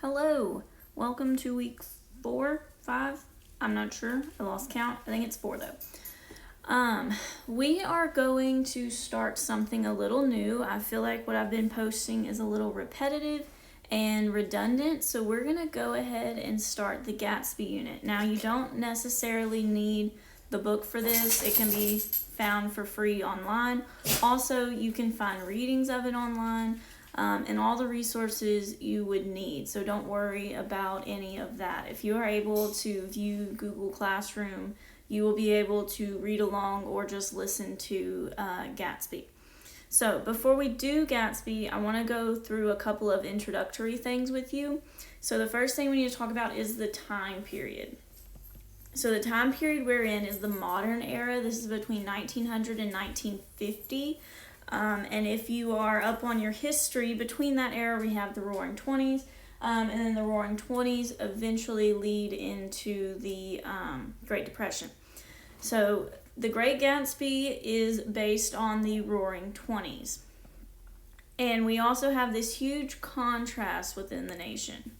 Hello, welcome to week 4, 5, I'm not sure, I lost count, I think it's 4 though. We are going to start something a little new. I feel like what I've been posting is a little repetitive and redundant, so we're going to go ahead and start the Gatsby unit. Now, you don't necessarily need the book for this. It can be found for free online. Also, you can find readings of it online. And all the resources you would need. So don't worry about any of that. If you are able to view Google Classroom, you will be able to read along or just listen to Gatsby. So before we do Gatsby, I want to go through a couple of introductory things with you. So the first thing we need to talk about is the time period. So the time period we're in is the modern era. This is between 1900 and 1950. And if you are up on your history, between that era we have the Roaring Twenties, and then the Roaring Twenties eventually lead into the Great Depression. So the Great Gatsby is based on the Roaring Twenties. And we also have this huge contrast within the nation.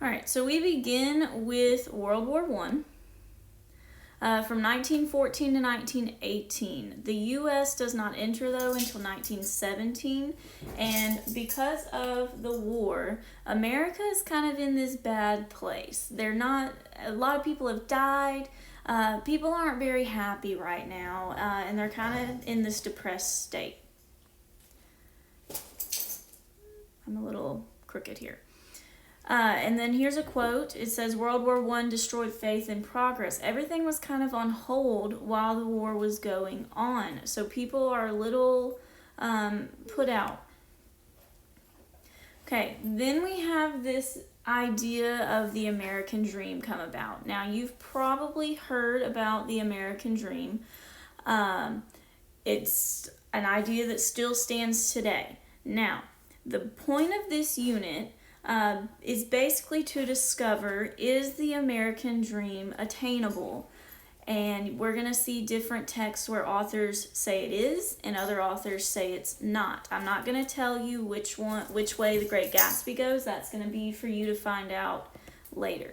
Alright, so we begin with World War I. From 1914 to 1918. The U.S. does not enter, though, until 1917, and because of the war, America is kind of in this bad place. A lot of people have died, people aren't very happy right now, and they're kind of in this depressed state. I'm a little crooked here. And then here's a quote. It says, World War I destroyed faith and progress. Everything was kind of on hold while the war was going on. So people are a little put out. Okay, then we have this idea of the American dream come about. Now, you've probably heard about the American dream. It's an idea that still stands today. Now, the point of this unit is basically to discover, is the American dream attainable? And we're going to see different texts where authors say it is and other authors say it's not. I'm not going to tell you which way the Great Gatsby goes. That's going to be for you to find out later.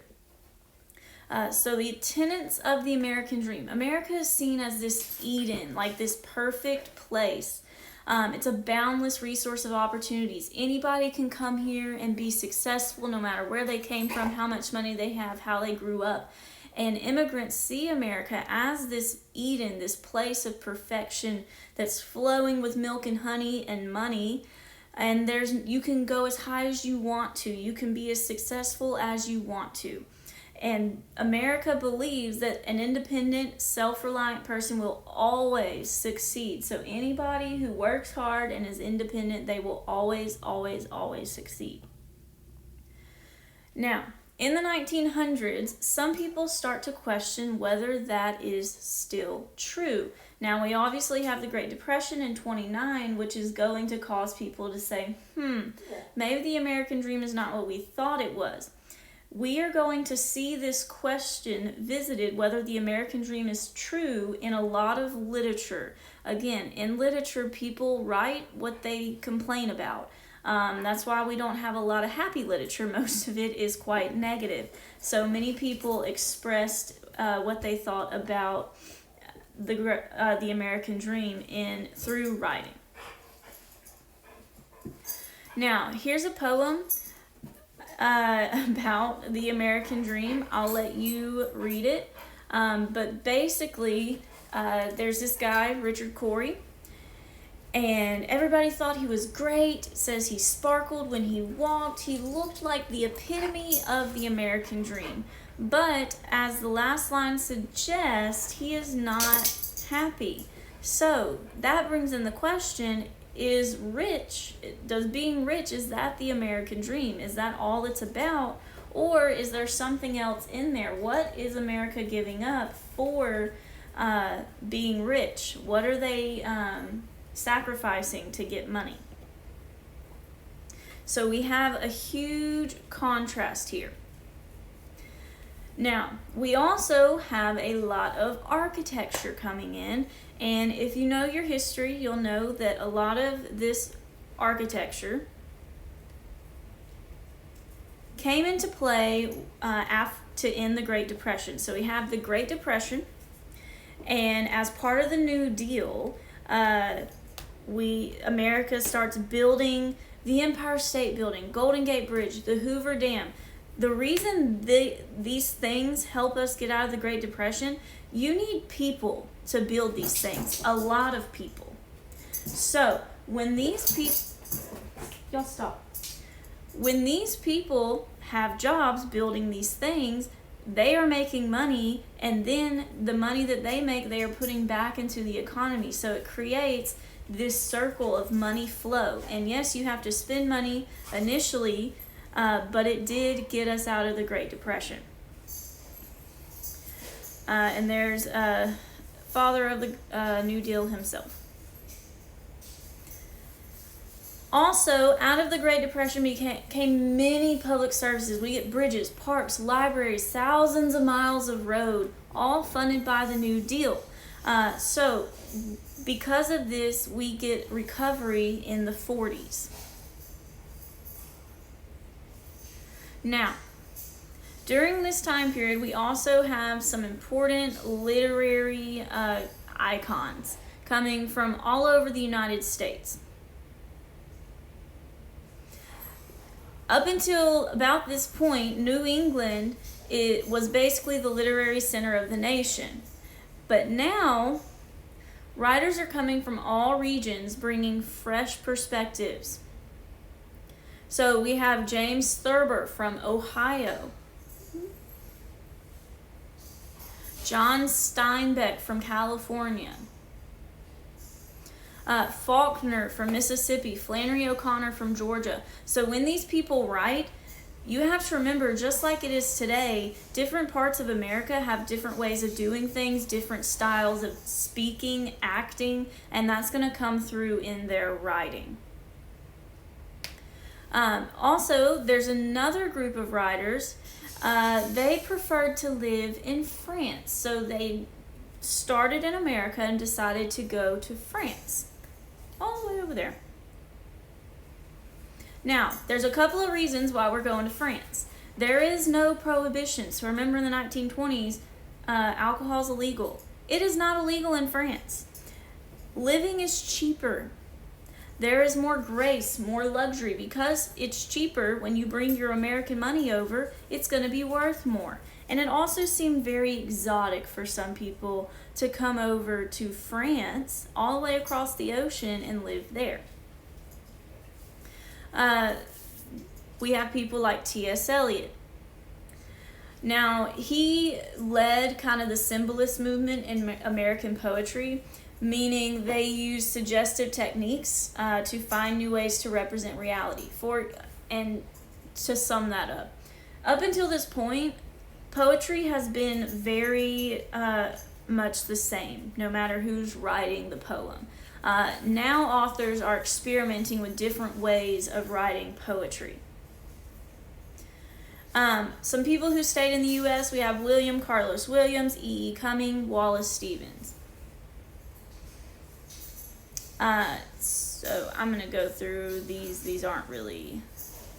So the tenets of the American dream. America is seen as this Eden, like this perfect place. It's a boundless resource of opportunities. Anybody can come here and be successful no matter where they came from, how much money they have, how they grew up. And immigrants see America as this Eden, this place of perfection that's flowing with milk and honey and money. And you can go as high as you want to. You can be as successful as you want to. And America believes that an independent, self-reliant person will always succeed. So anybody who works hard and is independent, they will always, always, always succeed. Now, in the 1900s, some people start to question whether that is still true. Now, we obviously have the Great Depression in 29, which is going to cause people to say, maybe the American dream is not what we thought it was. We are going to see this question visited, whether the American dream is true, in a lot of literature. Again, in literature, people write what they complain about. That's why we don't have a lot of happy literature. Most of it is quite negative. So many people expressed what they thought about the American dream through writing. Now, here's a poem about the American dream. I'll let you read it. But basically, there's this guy, Richard Corey, and everybody thought he was great. It says he sparkled when he walked. He looked like the epitome of the American dream. But as the last line suggests, he is not happy. So that brings in the question, is being rich, is that the American dream? Is that all it's about? Or is there something else in there? What is America giving up for being rich? What are they sacrificing to get money? So we have a huge contrast here. Now, we also have a lot of architecture coming in, and if you know your history, you'll know that a lot of this architecture came into play to end the Great Depression. So we have the Great Depression, and as part of the New Deal, America starts building the Empire State Building, Golden Gate Bridge, the Hoover Dam. The reason these things help us get out of the Great Depression, you need people to build these things, a lot of people. So when these people, y'all stop. When these people have jobs building these things, they are making money, and then the money that they make, they are putting back into the economy. So it creates this circle of money flow. And yes, you have to spend money initially, but it did get us out of the Great Depression. And there's father of the New Deal himself. Also, out of the Great Depression came many public services. We get bridges, parks, libraries, thousands of miles of road, all funded by the New Deal. So, because of this, we get recovery in the 40s. Now, during this time period, we also have some important literary icons coming from all over the United States. Up until about this point, New England, it was basically the literary center of the nation. But now, writers are coming from all regions bringing fresh perspectives. So we have James Thurber from Ohio, John Steinbeck from California, Faulkner from Mississippi, Flannery O'Connor from Georgia. So when these people write, you have to remember, just like it is today, different parts of America have different ways of doing things, different styles of speaking, acting, and that's going to come through in their writing. Also, there's another group of writers. They preferred to live in France, so they started in America and decided to go to France, all the way over there. Now, there's a couple of reasons why we're going to France. There is no prohibition. So remember, in the 1920s, alcohol is illegal. It is not illegal in France. Living is cheaper. There is more grace, more luxury. Because it's cheaper, when you bring your American money over, it's going to be worth more. And it also seemed very exotic for some people to come over to France, all the way across the ocean, and live there. We have people like T.S. Eliot. Now, he led kind of the symbolist movement in American poetry, meaning they used suggestive techniques to find new ways to represent reality. And to sum that up until this point, poetry has been very much the same, no matter who's writing the poem. Now authors are experimenting with different ways of writing poetry. Some people who stayed in the U.S., we have William Carlos Williams, E.E. Cumming, Wallace Stevens. So I'm going to go through these. These aren't really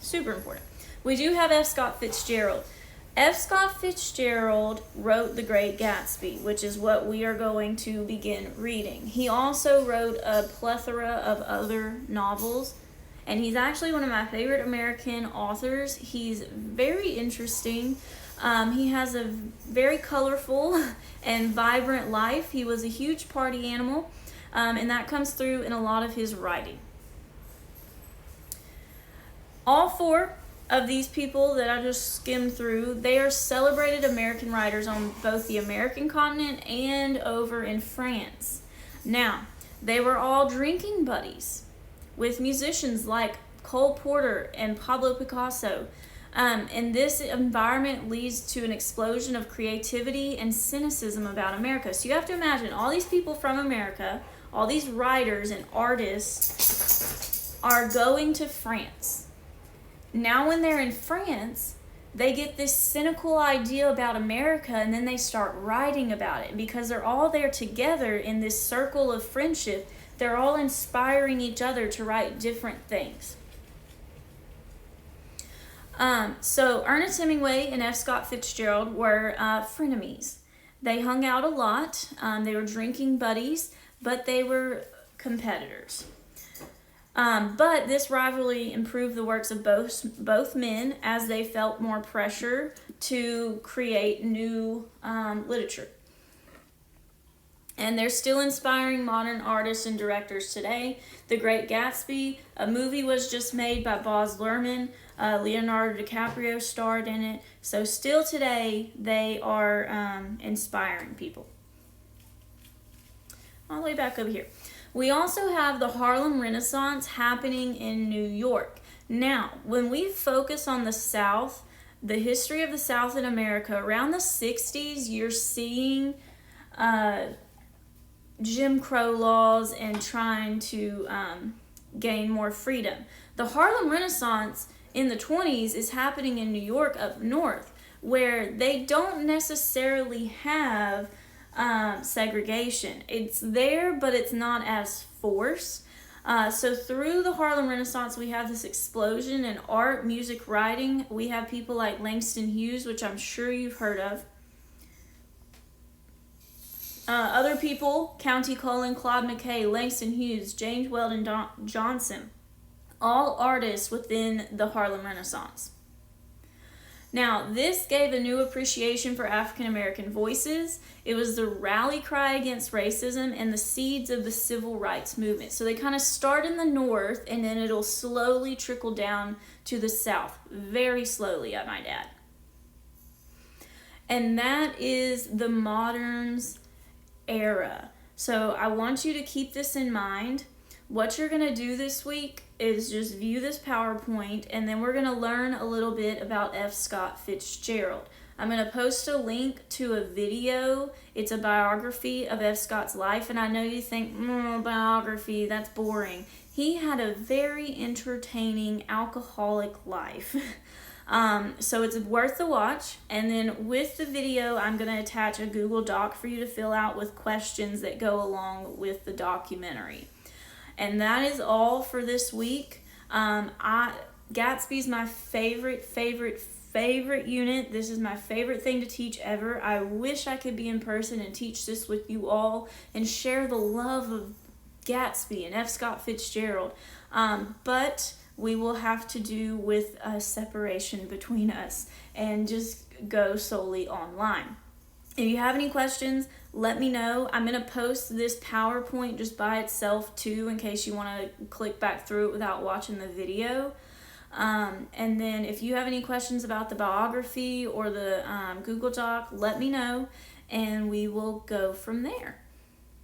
super important. We do have F. Scott Fitzgerald. F. Scott Fitzgerald wrote The Great Gatsby, which is what we are going to begin reading. He also wrote a plethora of other novels, and he's actually one of my favorite American authors. He's very interesting. He has a very colorful and vibrant life. He was a huge party animal, and that comes through in a lot of his writing. All four of these people that I just skimmed through, they are celebrated American writers on both the American continent and over in France. Now, they were all drinking buddies with musicians like Cole Porter and Pablo Picasso. And this environment leads to an explosion of creativity and cynicism about America. So you have to imagine all these people from America, all these writers and artists are going to France. Now when they're in France, they get this cynical idea about America, and then they start writing about it. And because they're all there together in this circle of friendship, They're all inspiring each other to write different things. So Ernest Hemingway and F. Scott Fitzgerald were frenemies. They hung out a lot. They were drinking buddies, but they were competitors. But this rivalry improved the works of both men as they felt more pressure to create new literature. And they're still inspiring modern artists and directors today. The Great Gatsby, a movie was just made by Baz Luhrmann. Leonardo DiCaprio starred in it. So still today, they are inspiring people. All the way back over here. We also have the Harlem Renaissance happening in New York. Now, when we focus on the South, the history of the South in America, around the 60s, you're seeing Jim Crow laws and trying to gain more freedom. The Harlem Renaissance in the 20s is happening in New York up north, where they don't necessarily have segregation. It's there, but it's not as forced. So through the Harlem Renaissance, we have this explosion in art, music, writing. We have people like Langston Hughes, which I'm sure you've heard of. Other people, County Cullen, Claude McKay, Langston Hughes, James Weldon Johnson, all artists within the Harlem Renaissance. Now, this gave a new appreciation for African American voices. It was the rally cry against racism and the seeds of the civil rights movement. So they kind of start in the North, and then it'll slowly trickle down to the South. Very slowly, I might add. And that is the moderns era. So I want you to keep this in mind. What you're going to do this week is just view this PowerPoint, and then we're going to learn a little bit about F. Scott Fitzgerald. I'm going to post a link to a video. It's a biography of F. Scott's life, and I know you think, biography, that's boring. He had a very entertaining alcoholic life. So it's worth the watch. And then with the video, I'm going to attach a Google Doc for you to fill out with questions that go along with the documentary. And that is all for this week. Gatsby's my favorite unit. This is my favorite thing to teach ever. I wish I could be in person and teach this with you all and share the love of Gatsby and F. Scott Fitzgerald. But we will have to do with a separation between us and just go solely online. If you have any questions, let me know. I'm going to post this PowerPoint just by itself too, in case you want to click back through it without watching the video. And then if you have any questions about the biography or the Google Doc, let me know, and we will go from there.